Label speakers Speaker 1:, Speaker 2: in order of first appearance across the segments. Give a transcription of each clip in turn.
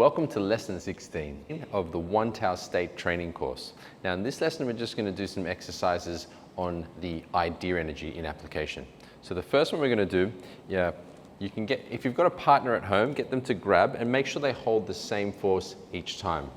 Speaker 1: Welcome to lesson 16 of the One Tao State training course. Now in this lesson we're just going to do some exercises on the idea energy in application. So the first one we're going to do, you can get, if you've got a partner at home, get them to grab and make sure they hold the same force each time.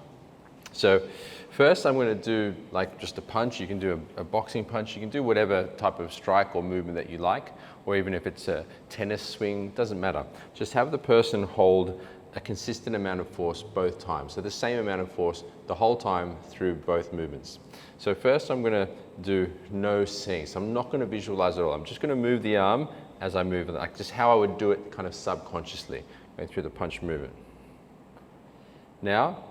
Speaker 1: So first I'm going to do like just a punch. You can do a boxing punch, you can do whatever type of strike or movement that you like, or even if it's a tennis swing, doesn't matter. Just have the person hold a consistent amount of force both times. So the same amount of force the whole time through both movements. So first I'm going to do no seeing. So I'm not going to visualize at all. I'm just going to move the arm as I move, like just how I would do it kind of subconsciously, going through the punch movement. Now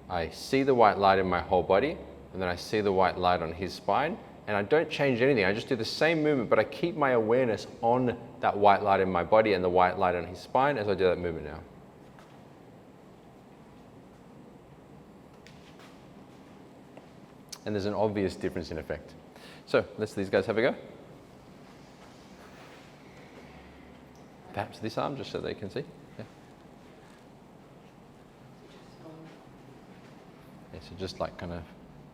Speaker 1: I see the white light in my whole body, and then I see the white light on his spine, and I don't change anything. I just do the same movement, but I keep my awareness on that white light in my body and the white light on his spine as I do that movement now. And there's an obvious difference in effect. So let's these guys have a go. Perhaps this arm, just so they can see. Yeah. Yeah, so just like kind of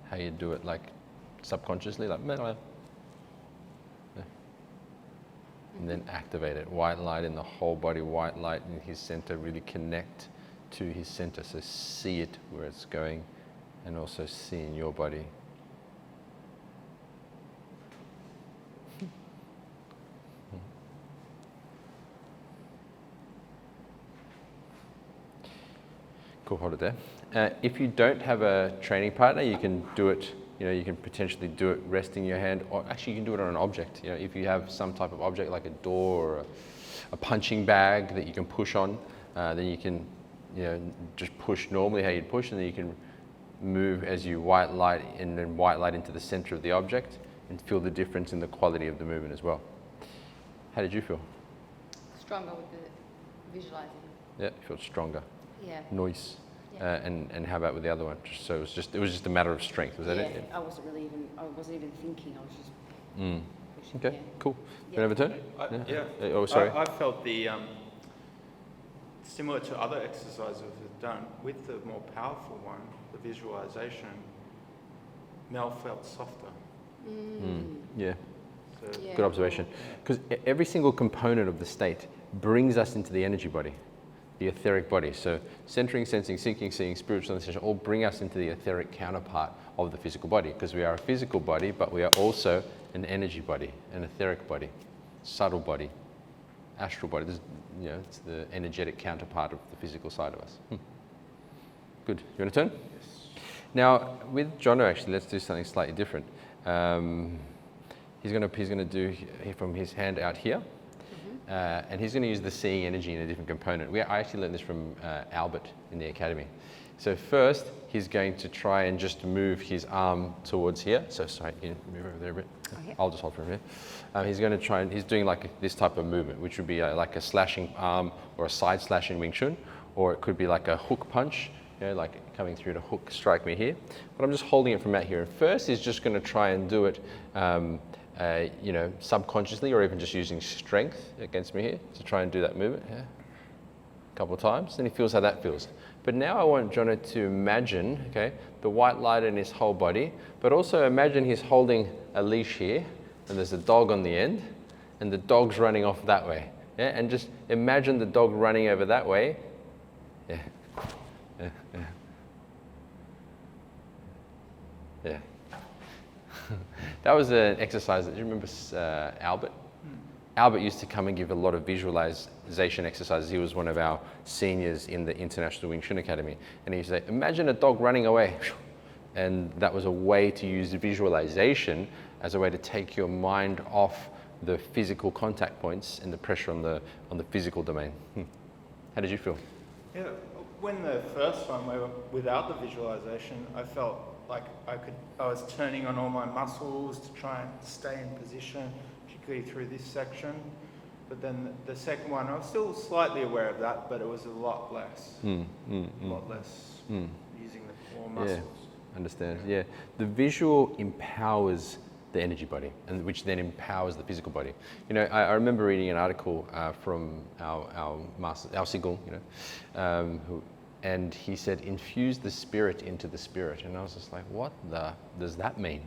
Speaker 1: how you do it, like subconsciously, like yeah. And then activate it. White light in the whole body, white light in his center. Really connect to his center. So see it where it's going, and also see in your body. Cool, hold it there. If you don't have a training partner, you can do it, you can potentially do it resting your hand, or actually you can do it on an object. If you have some type of object like a door or a punching bag that you can push on, then you can, just push normally how you'd push, and then you can move as you white light and then white light into the center of the object and feel the difference in the quality of the movement as well. How did you feel?
Speaker 2: Stronger with the visualizing.
Speaker 1: Yeah, you felt stronger.
Speaker 2: Yeah.
Speaker 1: Noise.
Speaker 2: Yeah.
Speaker 1: And how about with the other one? So it was just a matter of strength, was that it?
Speaker 2: Yeah, I wasn't even thinking, I was just pushing.
Speaker 1: Okay,
Speaker 2: yeah.
Speaker 1: cool.
Speaker 2: Yeah.
Speaker 1: You want to have a turn?
Speaker 3: Yeah.
Speaker 1: Oh, sorry.
Speaker 3: I felt the, similar to other exercises we've done, with the more powerful one, the visualization, Mel felt softer.
Speaker 1: Yeah.
Speaker 3: So
Speaker 2: Yeah.
Speaker 1: Good observation. Because every single component of the state brings us into the energy body, the etheric body. So centering, sensing, syncing, seeing, spiritual sensation all bring us into the etheric counterpart of the physical body, because we are a physical body, but we are also an energy body, an etheric body, subtle body, astral body. This, it's the energetic counterpart of the physical side of us. Good. You want to turn?
Speaker 3: yes.
Speaker 1: Now with Jono, actually, let's do something slightly different. He's going to do from his hand out here. And he's going to use the seeing energy in a different component. I actually learned this from Albert in the academy. So first, he's going to try and just move his arm towards here. So sorry, you move over there a bit.
Speaker 2: Okay.
Speaker 1: I'll just hold from here. He's going to try and he's doing like this type of movement, which would be like a slashing arm or a side slash in Wing Chun, or it could be like a hook punch, like coming through to hook strike me here. But I'm just holding it from out here. And first, he's just going to try and do it. Subconsciously, or even just using strength against me here to try and do that movement. Yeah. A couple of times, and he feels how that feels. But now I want Jono to imagine, the white light in his whole body, but also imagine he's holding a leash here, and there's a dog on the end, and the dog's running off that way. Yeah, and just imagine the dog running over that way. Yeah. Yeah. Yeah. Yeah. That was an exercise that, do you remember Albert? Albert used to come and give a lot of visualization exercises. He was one of our seniors in the International Wing Chun Academy. And he used to say, imagine a dog running away. And that was a way to use visualization as a way to take your mind off the physical contact points and the pressure on the physical domain. How did you feel?
Speaker 3: Yeah, when the first one, we were without the visualization, I felt like I was turning on all my muscles to try and stay in position, particularly through this section. But then the second one, I was still slightly aware of that, but it was a lot less. A lot less using the core muscles.
Speaker 1: Yeah, understand. Yeah, the visual empowers the energy body, and which then empowers the physical body. I remember reading an article from our master, our Sigul, who and he said, infuse the spirit into the spirit. And I was just like, what does that mean?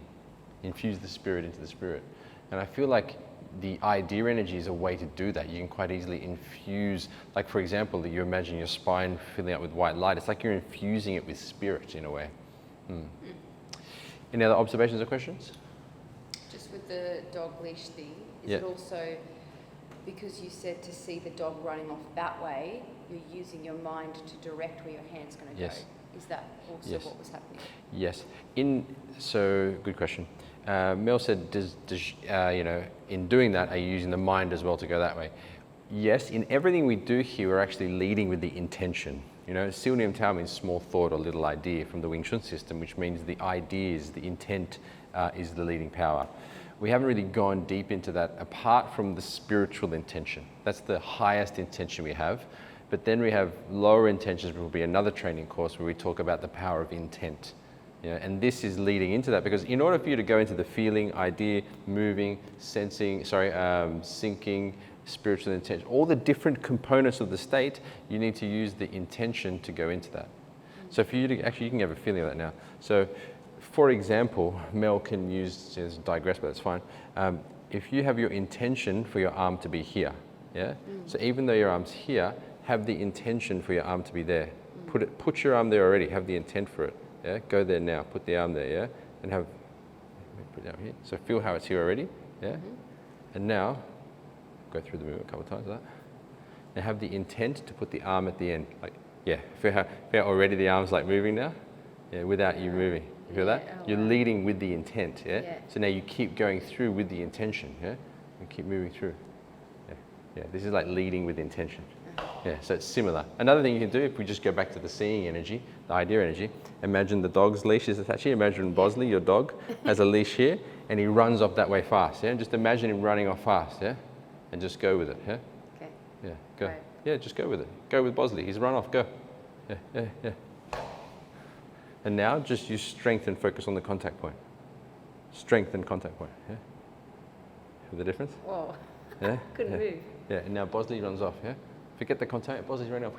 Speaker 1: Infuse the spirit into the spirit. And I feel like the idea energy is a way to do that. You can quite easily infuse, like for example, you imagine your spine filling up with white light. It's like you're infusing it with spirit in a way. Any other observations or questions?
Speaker 4: Just with the dog leash thing, is it also, because you said to see the dog running off that way, you're using your mind to direct where your hand's going to go? Is that also what was happening?
Speaker 1: Yes. So good question. Mel said, does in doing that, are you using the mind as well to go that way? Yes, in everything we do here, we're actually leading with the intention. Sil Niam Tao means small thought or little idea from the Wing Chun system, which means the ideas, the intent is the leading power. We haven't really gone deep into that apart from the spiritual intention. That's the highest intention we have. But then we have lower intentions, which will be another training course where we talk about the power of intent. And this is leading into that, because in order for you to go into the feeling, idea, moving, sensing, syncing, spiritual intention, all the different components of the state, you need to use the intention to go into that. So for you to, actually you can have a feeling of that now. So for example, Mel can use, digress, but that's fine. If you have your intention for your arm to be here, so even though your arm's here, have the intention for your arm to be there. Put your arm there already, have the intent for it. Go there now, put the arm there, and put it down here. So feel how it's here already, And now, go through the movement a couple of times like that. Now have the intent to put the arm at the end, feel how already the arm's like moving now, without you moving. You feel that? You're leading with the intent, So now you keep going through with the intention, and keep moving through. This is like leading with intention. So it's similar. Another thing you can do, if we just go back to the seeing energy, the idea energy, imagine the dog's leash is attached here. Imagine Bosley, your dog, has a leash here, and he runs off that way fast. Just imagine him running off fast, and just go with it.
Speaker 4: Okay.
Speaker 1: Go.
Speaker 4: Right.
Speaker 1: Just go with it. Go with Bosley. He's run off. Go. And now just use strength and focus on the contact point. Strength and contact point. Feel the difference?
Speaker 4: Whoa.
Speaker 1: Couldn't
Speaker 4: move.
Speaker 1: And now Bosley runs off. Forget the contact. Bosley's running off.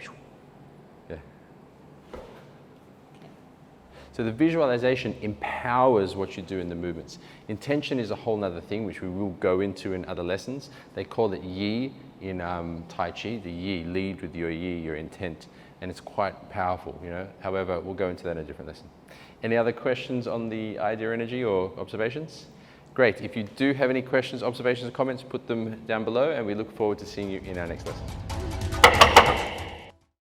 Speaker 1: So the visualization empowers what you do in the movements. Intention is a whole other thing, which we will go into in other lessons. They call it yi in Tai Chi, the yi, lead with your yi, your intent. And it's quite powerful, However, we'll go into that in a different lesson. Any other questions on the idea energy or observations? Great. If you do have any questions, observations, or comments, put them down below, and we look forward to seeing you in our next lesson.